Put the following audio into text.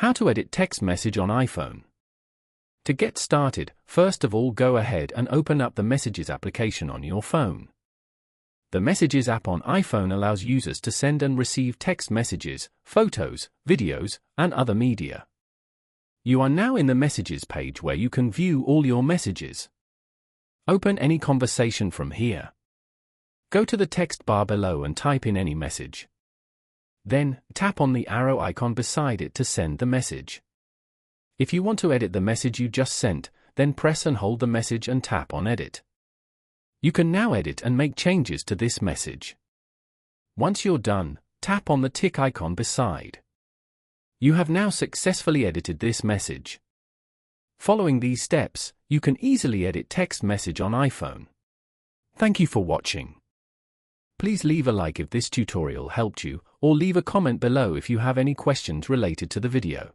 How to edit text message on iPhone. To get started, first of all go ahead and open up the Messages application on your phone. The Messages app on iPhone allows users to send and receive text messages, photos, videos, and other media. You are now in the Messages page where you can view all your messages. Open any conversation from here. Go to the text bar below and type in any message. Then, tap on the arrow icon beside it to send the message. If you want to edit the message you just sent, then press and hold the message and tap on Edit. You can now edit and make changes to this message. Once you're done, tap on the tick icon beside. You have now successfully edited this message. Following these steps, you can easily edit text message on iPhone. Thank you for watching. Please leave a like if this tutorial helped you, or leave a comment below if you have any questions related to the video.